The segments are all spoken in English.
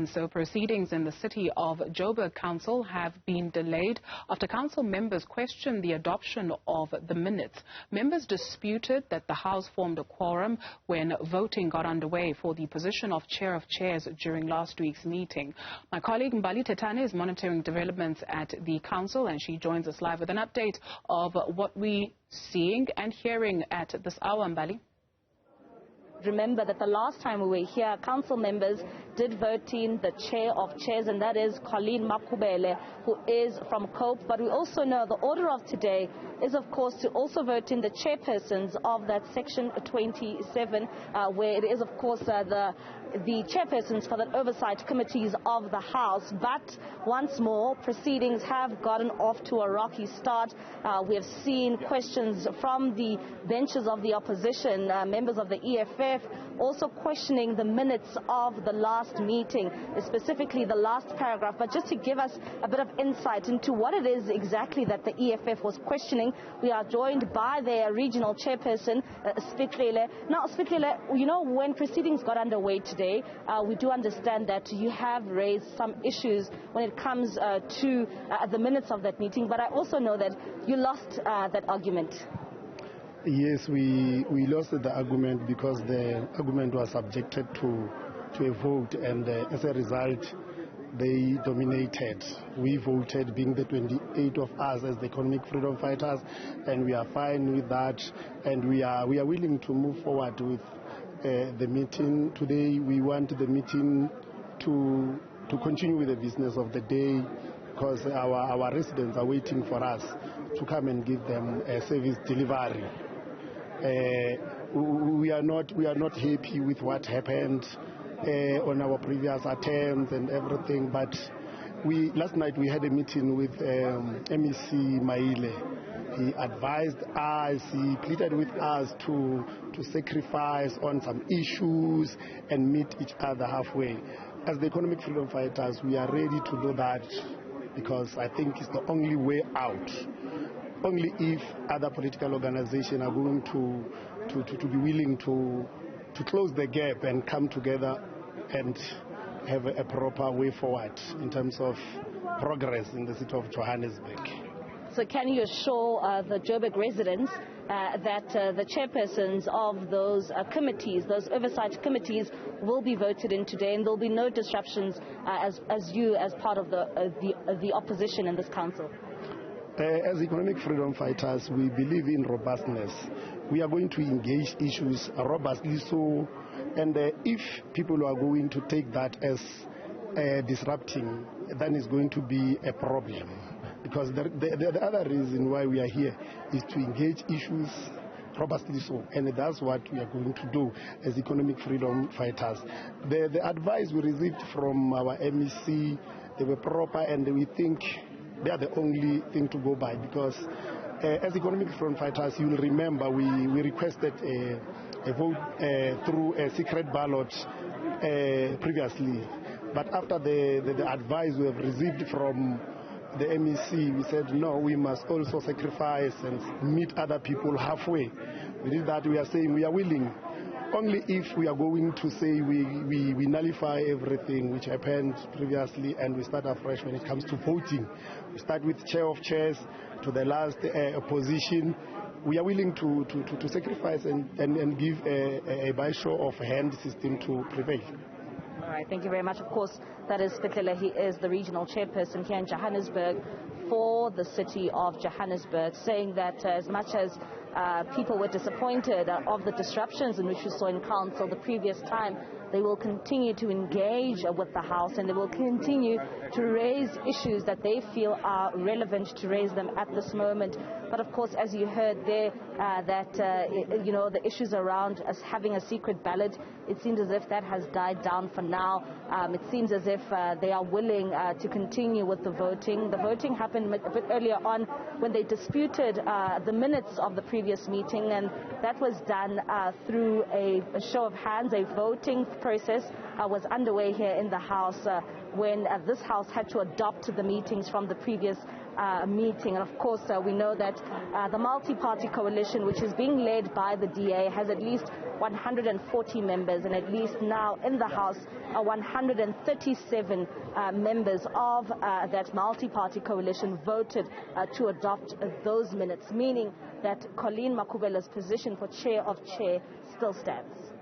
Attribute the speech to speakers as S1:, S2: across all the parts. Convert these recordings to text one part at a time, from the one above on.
S1: And so proceedings in the City of Joburg Council have been delayed after council members questioned the adoption of the minutes. Members disputed that the House formed a quorum when voting got underway for the position of Chair of Chairs during last week's meeting. My colleague Mbali Thethani is monitoring developments at the council, and she joins us live with an update of what we're seeing and hearing at this hour. Mbali.
S2: Remember that the last time we were here, council members did vote in the Chair of Chairs, and that is Colleen Makubele, who is from COPE. But we also know the order of today is, of course, to also vote in the chairpersons of that Section 27, where it is, of course, the chairpersons for the oversight committees of the House. But once more, proceedings have gotten off to a rocky start. We have seen questions from the benches of the opposition, members of the EFF, also questioning the minutes of the last meeting, specifically the last paragraph. But just to give us a bit of insight into what it is exactly that the EFF was questioning, we are joined by their regional chairperson, Spitlele. Now, Spitlele, you know, when proceedings got underway today, we do understand that you have raised some issues when it comes to the minutes of that meeting, but I also know that you lost that argument.
S3: Yes, we lost the argument because the argument was subjected to a vote, and as a result, they dominated. We voted, being the 28 of us as the economic freedom fighters, and we are fine with that, and we are willing to move forward with the meeting. Today we want the meeting to continue with the business of the day, because our residents are waiting for us to come and give them a service delivery. We are not happy with what happened on our previous attempts and everything, but last night we had a meeting with MEC Maile. He advised us, he pleaded with us to sacrifice on some issues and meet each other halfway. As the economic freedom fighters, we are ready to do that, because I think it's the only way out. Only if other political organizations are going to be willing to close the gap and come together and have a proper way forward in terms of progress in the city of Johannesburg.
S2: So can you assure the Joburg residents that the chairpersons of those committees, those oversight committees, will be voted in today, and there will be no disruptions as part of the opposition in this council?
S3: As economic freedom fighters, we believe in robustness. We are going to engage issues robustly, so, and if people are going to take that as disrupting, then it's going to be a problem. Because the other reason why we are here is to engage issues robustly, so, and that's what we are going to do as economic freedom fighters. The advice we received from our MEC, they were proper, and we think they are the only thing to go by, because as economic freedom fighters, you'll remember we requested a vote through a secret ballot previously. But after the advice we have received from the MEC, we said no, we must also sacrifice and meet other people halfway. With that, we are saying we are willing. Only if we are going to say we nullify everything which happened previously and we start afresh when it comes to voting. We start with Chair of Chairs to the last opposition. We are willing to sacrifice and give a by show of hand system to prevail.
S2: All right, thank you very much. Of course, that is Spitlele. He is the regional chairperson here in Johannesburg for the City of Johannesburg, saying that as much as people were disappointed of the disruptions in which we saw in council the previous time, they will continue to engage with the House, and they will continue to raise issues that they feel are relevant to raise them at this moment. But of course, as you heard there, the issues around us having a secret ballot, it seems as if that has died down for now. It seems as if they are willing to continue with the voting. The voting happened a bit earlier on when they disputed the minutes of the previous meeting, and that was done through a show of hands. A voting process was underway here in the House when this House had to adopt the meetings from the previous meeting. And of course, we know that the multi-party coalition, which is being led by the DA, has at least 140 members, and at least now in the House 137 members of that multi-party coalition voted to adopt those minutes, meaning that Colleen Makhubele's position for chair of chair still stands.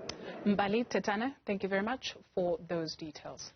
S1: Mbali Thethani, thank you very much for those details.